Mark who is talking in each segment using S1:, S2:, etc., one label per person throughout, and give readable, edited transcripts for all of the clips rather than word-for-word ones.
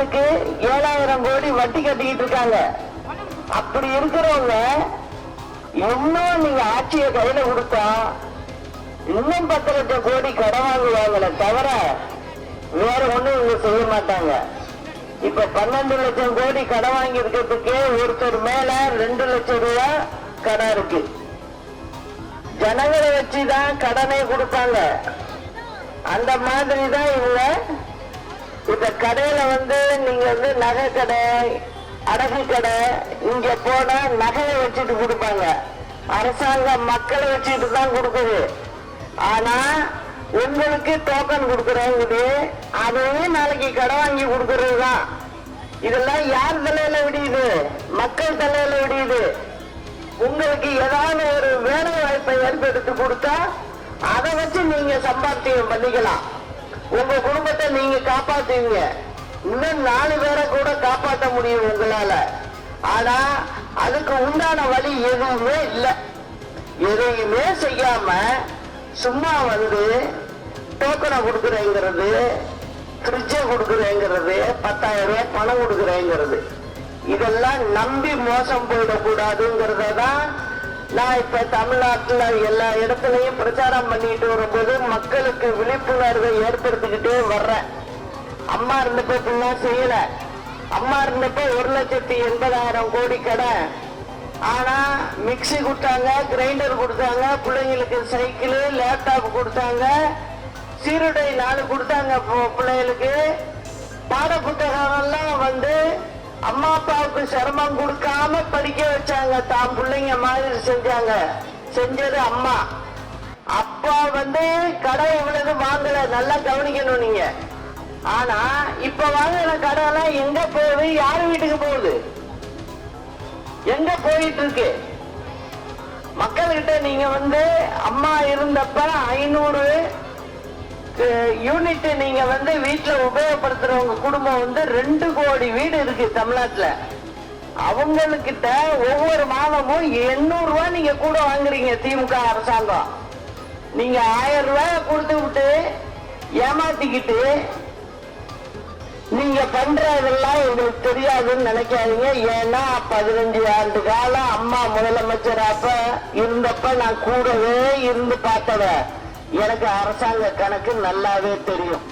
S1: மாசத்துக்கு 7,000 கோடி வட்டி கட்டிக்கிட்டு இருக்காங்க. அப்படி இருக்கிறவங்க இன்னும் நீங்க ஆட்சியை கையில கொடுத்தா இன்னும் 10 லட்சம் கோடி கடன் வாங்குவாங்களே தவிர வேற ஒண்ணும் இவங்க செய்ய மாட்டாங்க. இப்ப 12 லட்சம் கோடி கடன் வாங்கி இருக்கிறதுக்கு ஒருத்தர் மேல 2 லட்சம் ரூபாய் கடன் இருக்கு. ஜனங்களை வச்சுதான் கடனை கொடுப்பாங்க. அந்த மாதிரி தான் இவங்க இப்ப கடையில நீங்க நகை கடை, அடகு கடை, இங்க போனா நகையை வச்சுட்டு கொடுப்பாங்க. அரசாங்கம் மக்களை வச்சுட்டு தான் கொடுக்குது. ஆனா உங்களுக்கு டோக்கன் கொடுக்குறவங்க அதையும் நாளைக்கு கடை வாங்கி கொடுக்கறது தான். இதெல்லாம் யார் தலையில விடியுது? மக்கள் தலையில விடியுது. உங்களுக்கு ஏதாவது ஒரு வேலை வாய்ப்பை ஏற்படுத்தி கொடுத்தா அதை வச்சு நீங்க சம்பாத்தியம் பண்ணிக்கலாம். உங்க குடும்பத்தை நீங்க காப்பாத்துவீங்க. இன்னும் 4 பேரை கூட காப்பாற்ற முடியும் உங்களால. ஆனா அதுக்கு உண்டான வழி எதுவுமே இல்லை. எதையுமே செய்யாம சும்மா டோக்கனை கொடுக்குறேங்கிறது, ஃப்ரிட்ஜை கொடுக்குறேங்கிறது, 10,000 ரூபாய் பணம் கொடுக்குறேங்கிறது, இதெல்லாம் நம்பி மோசம் போயிடக்கூடாதுங்கிறத தான் நான் இப்ப தமிழ்நாட்டுல எல்லா இடத்துலயும் பிரச்சாரம் பண்ணிட்டு வரும்போது மக்களுக்கு விழிப்புணர்வை ஏற்படுத்திக்கிட்டே வர்றேன். அம்மா இருந்தப்ப இப்படிலாம் செய்யல. அம்மா இருந்தப்ப 1,80,000 கோடி கடன். ஆனா மிக்சி கொடுத்தாங்க, கிரைண்டர் கொடுத்தாங்க, பிள்ளைங்களுக்கு சைக்கிள், லேப்டாப் கொடுத்தாங்க, சீருடை 4 கொடுத்தாங்க. பிள்ளைகளுக்கு பாட புத்தகம் எல்லாம் அம்மா அப்பாவுக்கு சிரமம் கொடுக்காம படிக்க வச்சாங்க. தான் பிள்ளைங்க மாதிரி செஞ்சாங்க. செஞ்சது அம்மா. அப்பா கடை இவ்வளவு வாங்கல. நல்லா கவனிக்கணும் நீங்க. ஆனா இப்ப வாங்கின கடை எல்லாம் எங்க போகுது? யாரு வீட்டுக்கு போகுது? எங்க போயிட்டு இருக்கு? மக்கள்கிட்ட நீங்க அம்மா இருந்தப்ப 500 யூனிட் நீங்க வீட்டுல உபயோகப்படுத்துறவங்க குடும்பம் 2 கோடி வீடு இருக்கு தமிழ்நாட்டுல. அவங்ககிட்ட ஒவ்வொரு மாதமும் 800 ரூபாய் நீங்க கூட வாங்குறீங்க. திமுக அரசாங்கம் நீங்க 1000 ரூபாய் கொடுத்து விட்டு ஏமாத்திக்கிட்டு நீங்க பண்றதெல்லாம் எங்களுக்கு தெரியாதுன்னு நினைக்காதீங்க. ஏன்னா 15 ஆண்டு காலம் அம்மா முதலமைச்சர் இருந்தப்ப நான் கூடவே இருந்து பார்த்தவ. எனக்கு அரசாங்க கணக்கு நல்லாவே தெரியும்.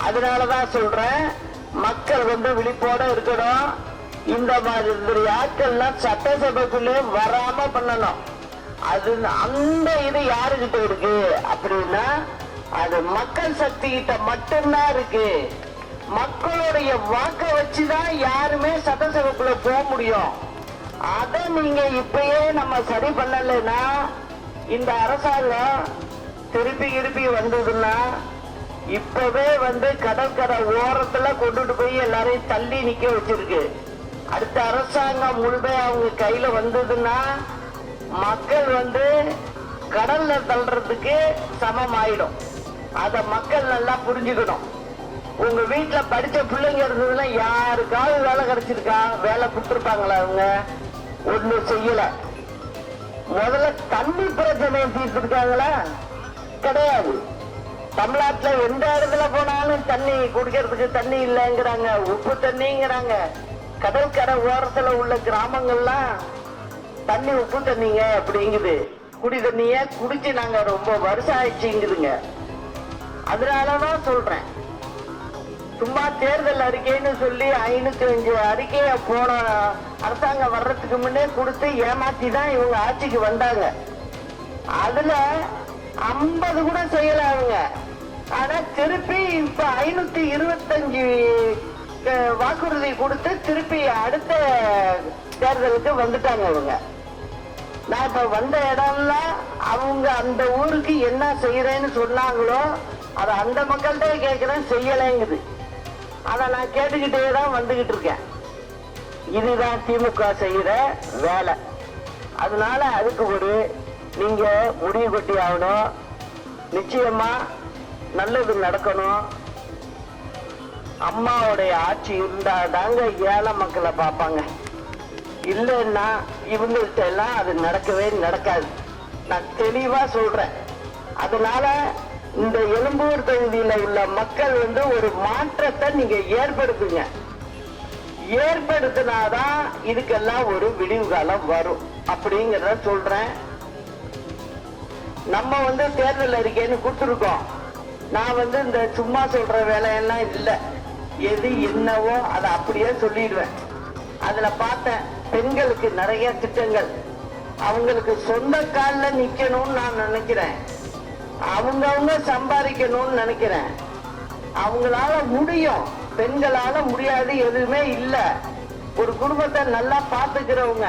S1: அதனாலதான் சொல்றேன், மக்கள் விழிப்போட இருக்கணும். இந்த மாதிரி ஆட்கள்லாம் சட்டசபைக்குள்ளே வராம பண்ணணும். அது அந்த இது யாருகிட்ட இருக்கு அப்படின்னா அது மக்கள் சக்தி கிட்ட மட்டும்தான் இருக்கு. மக்களுடைய வாக்க வச்சுதான் யாருமே சட்டசபைக்குள்ள போக முடியும். அதை நீங்க இப்பயே நம்ம சரி பண்ணலைன்னா இந்த அரசாங்கம் திருப்பி வந்ததுன்னா இப்பவே கடற்கரை ஓரத்துல கொண்டுட்டு போய் எல்லாரையும் தள்ளி நிக்க வச்சிருக்கு. அடுத்த அரசாங்கம் முழுமையா அவங்க கையில வந்ததுன்னா மக்கள் கடல்ல தள்ளுறதுக்கு சமம் ஆயிடும். அத மக்கள் நல்லா புரிஞ்சுக்கணும். உங்க வீட்டுல படிச்ச பிள்ளைங்க இருந்ததுன்னா யாருக்காவது வேலை கிடைச்சிருக்கா? வேலை கொடுத்துருப்பாங்களா? அவங்க ஒண்ணும் செய்யல. முதல்ல தண்ணி பிரச்சனையை தீர்த்திருக்காங்களா? கிடையாது. தமிழ்நாட்டுல எந்த இடத்துல போனாலும் தண்ணி குடிக்கிறதுக்கு தண்ணி இல்லைங்கிறாங்க, உப்பு தண்ணிங்கிறாங்க. கடற்கரை ஓரத்துல உள்ள கிராமங்கள்லாம் தண்ணி உப்பு தண்ணிங்க அப்படிங்குது. குடி தண்ணிய குடிச்சு நாங்க ரொம்ப வருஷம் ஆயிடுச்சுங்குதுங்க. அதனாலதான் சொல்றேன், சும்மா தேர்தல் அறிக்கைன்னு சொல்லி 505 அறிக்கையை போன அரசாங்கம் வர்றதுக்கு முன்னே கொடுத்து ஏமாத்தி தான் இவங்க ஆட்சிக்கு வந்தாங்க. அதுல 50 கூட செய்யல அவங்க. ஆனா திருப்பி இப்ப 525 வாக்குறுதி கொடுத்து திருப்பி அடுத்த தேர்தலுக்கு வந்துட்டாங்க இவங்க. நான் இப்ப வந்த இடம்லாம் அவங்க அந்த ஊருக்கு என்ன செய்யறேன்னு சொன்னாங்களோ அதை அந்த மக்கள்கிட்ட கேட்கிறேன், செய்யலைங்குது. அதை நான் கேட்டுக்கிட்டே தான் வந்துகிட்டு இருக்கேன். இதுதான் திமுக செய்யற வேலை. அதனால அதுக்கு நீங்க முடிவு கட்டி ஆகணும். நிச்சயமா நல்லது நடக்கணும். அம்மாவுடைய ஆட்சி இருந்தாதாங்க ஏழை மக்களை பார்ப்பாங்க. இல்லைன்னா இவங்கள்ட்ட எல்லாம் அது நடக்கவே நடக்காது. நான் தெளிவா சொல்றேன். அதனால இந்த எழும்பூர் தொகுதியில உள்ள மக்கள் ஒரு மாற்றத்தை நீங்க ஏற்படுத்துங்க. ஏற்படுத்தினாதான் இதுக்கெல்லாம் ஒரு விடிவு காலம் வரும் அப்படிங்கிறத சொல்றேன். நம்ம தேர்தல் அறிக்கைன்னு கொடுத்துருக்கோம். நான் இந்த சும்மா சொல்ற வேலையெல்லாம் இல்லை. எது என்னவோ அதை அப்படியே சொல்லிடுவேன். அதுல பார்த்தேன் பெண்களுக்கு நிறைய திட்டங்கள். அவங்களுக்கு சொந்த காலில் நிக்கணும்னு நான் நினைக்கிறேன். அவங்கவுங்க சம்பாதிக்கணும்னு நினைக்கிறேன். அவங்களால முடியும். பெண்களால முடியாது எதுவுமே இல்லை. ஒரு குடும்பத்தை நல்லா பார்த்துக்கிறவங்க.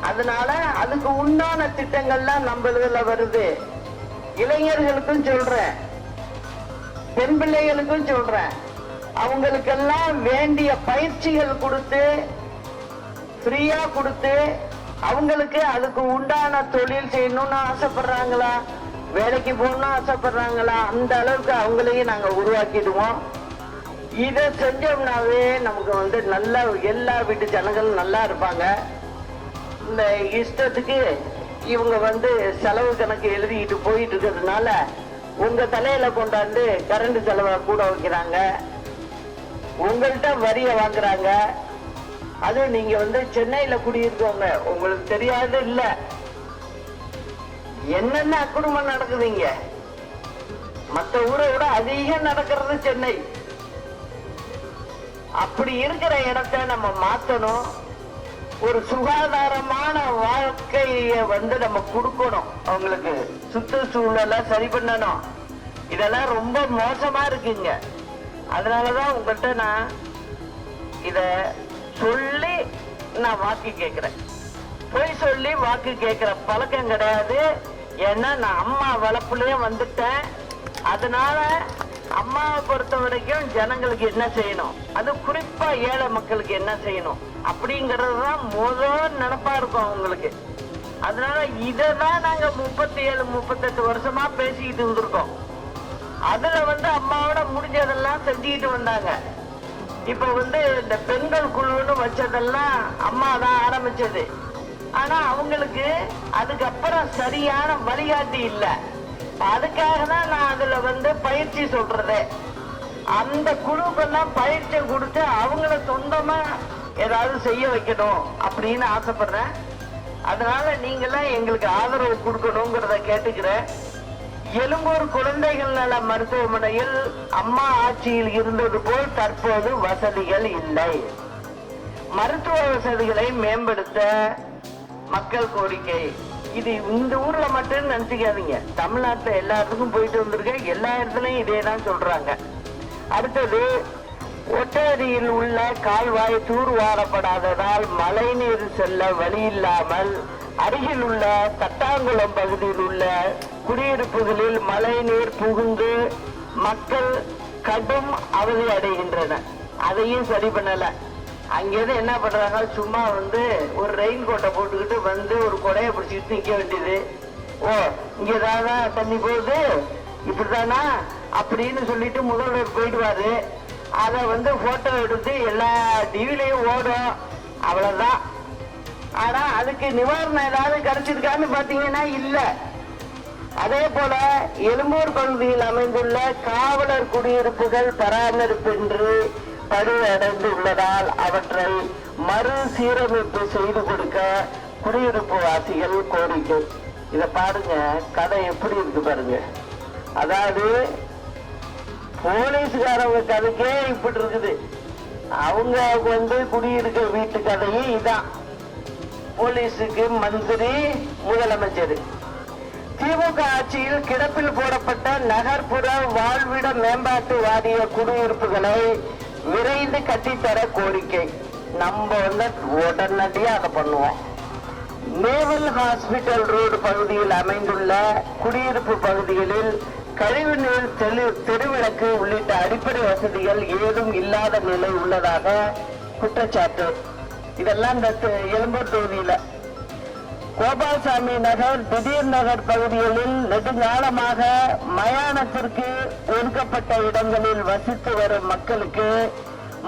S1: அதனால அதுக்கு உண்டான திட்டங்கள்லாம் நம்ம இதுல வருது. இளைஞர்களுக்கும் சொல்றேன், பெண் பிள்ளைகளுக்கும் சொல்றேன், அவங்களுக்கெல்லாம் வேண்டிய பயிற்சிகள் கொடுத்து ஃப்ரீயா கொடுத்து அவங்களுக்கு அதுக்கு உண்டான தொழில் செய்யணும்னு ஆசைப்படுறாங்களா, வேலைக்கு போகணும்னு ஆசைப்படுறாங்களா, அந்த அளவுக்கு அவங்களையும் நாங்க உருவாக்கிடுவோம். இதை செஞ்சோம்னாவே நமக்கு நல்லா எல்லா வீட்டு ஜனங்களும் நல்லா இருப்பாங்க. இந்த இஷ்டத்துக்கு இவங்க செலவு கணக்கு எழுதிட்டு போயிட்டு இருக்கிறதுனால உங்க தலையில கொண்டாந்து கரண்ட் செலவை கூட வைக்கிறாங்க, உங்கள்கிட்ட வரிய வாங்குறாங்க. அது நீங்க சென்னையில குடியிருக்கவங்க, உங்களுக்கு தெரியாது இல்ல என்னென்ன அக்குடும்பம் நடக்குதுங்க. மற்ற ஊரை விட அதிகம் நடக்கிறது சென்னை. அப்படி இருக்கிற இடத்த நம்ம மாத்தணும். ஒரு சுகாதாரமான வாழ்க்கைய நம்ம கொடுக்கணும். அவங்களுக்கு சுற்றுச்சூழலை சரி பண்ணணும். இதெல்லாம் ரொம்ப மோசமா இருக்குங்க. அதனாலதான் உங்கள்கிட்ட நான் இத சொல்லி நான் வாக்கு கேட்கிறேன். போய் சொல்லி வாக்கு கேட்கிற பழக்கம் கிடையாது. ஏன்னா நான் அம்மா வளர்ப்புலயே வந்துட்டேன். அதனால அம்மாவை பொறுத்த வரைக்கும் ஜனங்களுக்கு என்ன செய்யணும், அது குறிப்பா ஏழை மக்களுக்கு என்ன செய்யணும் அப்படிங்கறது தான் முதல் நினைப்பா இருக்கும் அவங்களுக்கு. அதனால இததான் நாங்க 37 38 வருஷமா பேசிக்கிட்டு இருந்திருக்கோம். அதுல அம்மாவோட முடிஞ்சதெல்லாம் செஞ்சுக்கிட்டு வந்தாங்க. இப்ப இந்த பெண்கள் குழுன்னு வச்சதெல்லாம் அம்மா தான் ஆரம்பிச்சது. ஆனா அவங்களுக்கு அதுக்கப்புறம் சரியான வழிகாட்டி இல்லை. அதுக்காக தான் நான் அதுல பயிற்சி சொல்றது. அந்த குழுக்கெல்லாம் பயிற்சி கொடுத்து அவங்கள சொந்தமா ஏதாவது செய்ய வைக்கணும் அப்படின்னு ஆசைப்படுறேன். அதனால நீங்களாம் எங்களுக்கு ஆதரவு கொடுக்கணுங்கிறத கேட்டுக்கிறேன். எழும்பூர் குழந்தைகள் நல மருத்துவமனையில் அம்மா ஆட்சியில் இருந்தது போல் தற்போது வசதிகள் இல்லை. மருத்துவ வசதிகளை மேம்படுத்த மக்கள் கோரிக்கை. இது இந்த ஊர்ல மட்டும் நினைச்சுக்காதீங்க, தமிழ்நாட்டுல எல்லா இடத்துக்கும் போயிட்டு வந்திருக்கேன். எல்லா இடத்துலயும் இதே தான் சொல்றாங்க. அடுத்தது, ஒட்டேரியில் உள்ள கால்வாய் தூர்வாரப்படாததால் மழைநீர் செல்ல வழி இல்லாமல் அருகில் உள்ள தட்டாங்குளம் பகுதியில் உள்ள குடியிருப்புகளில் மழை நீர் புகுந்து மக்கள் கடும் அவதி அடைகின்றனர். அதையும் சரி பண்ணல. அங்கிருந்து என்ன பண்றாங்க, சும்மா ஒரு ரெயின் கோட்டை போட்டுக்கிட்டு ஒரு கொடையை பிடிச்சிக்கிட்டு நிக்க வேண்டியது. ஓ இங்க ஏதாவது தண்ணி போகுது இப்படிதானா அப்படின்னு சொல்லிட்டு முதல்வர் போயிடுவாரு. அதை போட்டோ எடுத்து எல்லா டிவிலையும் ஓடும், அவ்வளவுதான். ஆனா அதுக்கு நிவாரணம் ஏதாவது கிடைச்சிருக்கான்னு பாத்தீங்கன்னா இல்ல. அதே போல எழும்பூர் பகுதியில் அமைந்துள்ள காவலர் குடியிருப்புகள் பராமரிப்பின்றி பழுதடைந்து உள்ளதால் அவற்றை மறுசீரமைப்பு செய்து கொடுக்க குடியிருப்பு வாசிகள் கோரிக்கை. இத பாருங்க, கதை எப்படி இருக்கு பாருங்க. அதாவது போலீஸ்காரங்க கதைக்கே இப்படி இருக்குது. அவங்க குடியிருக்க வீட்டு கதையும் இதான். போலீஸுக்கு மந்திரி, முதலமைச்சர். திமுக ஆட்சியில் கிடப்பில் போடப்பட்ட நகர்ப்புற வாழ்விட மேம்பாட்டு வாரிய குடியிருப்புகளை விரைந்து கட்டித்தர கோரிக்கை. நம்ம உடனடியா அதை பண்ணுவோம். நேவல் ஹாஸ்பிட்டல் ரோடு பகுதியில் அமைந்துள்ள குடியிருப்பு பகுதிகளில் கழிவுநீர் தெருவிளக்கு உள்ளிட்ட அடிப்படை வசதிகள் ஏதும் இல்லாத நிலை உள்ளதாக குற்றச்சாட்டு. இதெல்லாம் இந்த எழும்பூர் தொகுதியில கோபால்சாமி நகர், திடீர் நகர் பகுதிகளில் நெடுங்காலமாக மயானத்திற்கு ஒதுக்கப்பட்ட இடங்களில் வசித்து வரும் மக்களுக்கு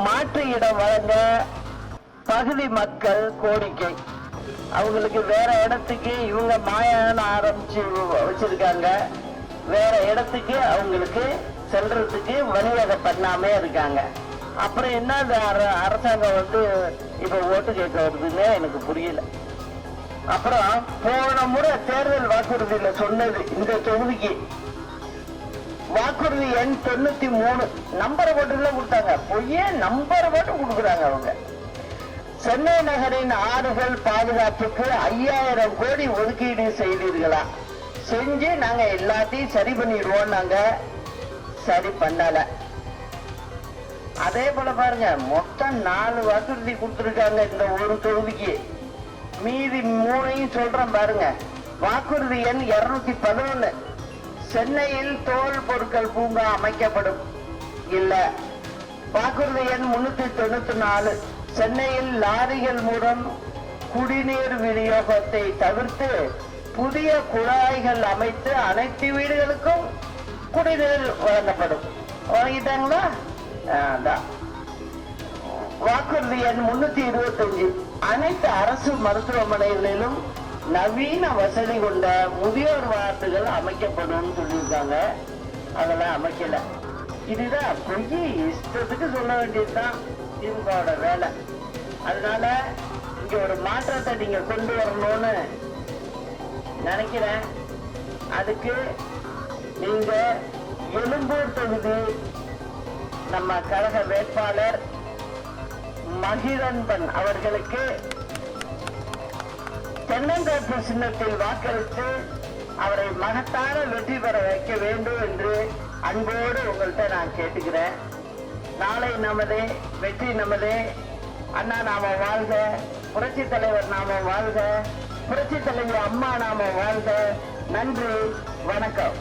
S1: மாற்று இடம் வழங்க பகுதி மக்கள் கோரிக்கை. அவங்களுக்கு வேற இடத்துக்கு இவங்க மயானம் ஆரம்பிச்சு வச்சிருக்காங்க. வேற இடத்துக்கு அவங்களுக்கு செல்றதுக்கு வழிவகை பண்ணாமே இருக்காங்க. அப்புறம் என்ன இந்த அரசாங்கம் இப்ப ஓட்டு கேட்க வருதுன்னு எனக்கு புரியல. அப்புறம் போன முறை தேர்தல் வாக்குறுதியில சொன்னது, இந்த தொகுதிக்கு வாக்குறுதி எண் 93 நம்பரை போட்டுல கொடுத்தாங்க. பொய்யே நம்பரை போட்டு கொடுக்குறாங்க அவங்க. சென்னை நகரின் ஆறுகள் பாதுகாப்புக்கு 5000 கோடி ஒதுக்கீடு செய்தீர்களா? செஞ்சு நாங்க எல்லாத்தையும் சரி பண்ணிடுவோம். நாங்க சரி பண்ணல. அதே போல பாருங்க, மொத்தம் 4 வாக்குறுதி கொடுத்திருக்காங்க இந்த ஒரு தொகுதிக்கு. மீதி 3ஐயும் சொல்றேன் பாருங்க. வாக்குறுதி எண் 211 சென்னையில் தோல் பொருட்கள் பூங்கா அமைக்கப்படும். இல்ல. வாக்குறுதி எண் 394 சென்னையில் லாரிகள் மூலம் குடிநீர் விநியோகத்தை தவிர்த்து புதிய குழாய்கள் அமைத்து அனைத்து வீடுகளுக்கும் குடிநீர் வழங்கப்படும். வாங்கிட்டாங்களா? வாக்குறுதி எண் 325 அனைத்து அரசு மருத்துவமனைகளிலும் நவீன வசதி கொண்ட முதியோர் வார்டுகள் அமைக்கப்படும் சொல்லியிருக்காங்க. அதெல்லாம் அமைக்கல. இதுதான் பொய். இஷ்டத்துக்கு சொல்ல வேண்டியதுதான் திமுகவோட வேலை. அதனால இங்க ஒரு மாற்றத்தை நீங்க கொண்டு வரணும்னு நினைக்கிறேன். அதுக்கு நீங்க எழும்பூர் தொகுதி நம்ம கழக வேட்பாளர் மகிழன்பன் அவர்களுக்கு தென்னந்தோப்பு சின்னத்தில் வாக்களித்து அவரை மகத்தான வெற்றி பெற வைக்க வேண்டும் என்று அன்போடு உங்கள்கிட்ட நான் கேட்டுக்கிறேன். நாளை நமதே, வெற்றி நமதே. அண்ணா நாம வாழ்க, புரட்சி தலைவர் நாம வாழ்க, புரட்சி தலைவர் அம்மா நாம வாழ்க. நன்றி, வணக்கம்.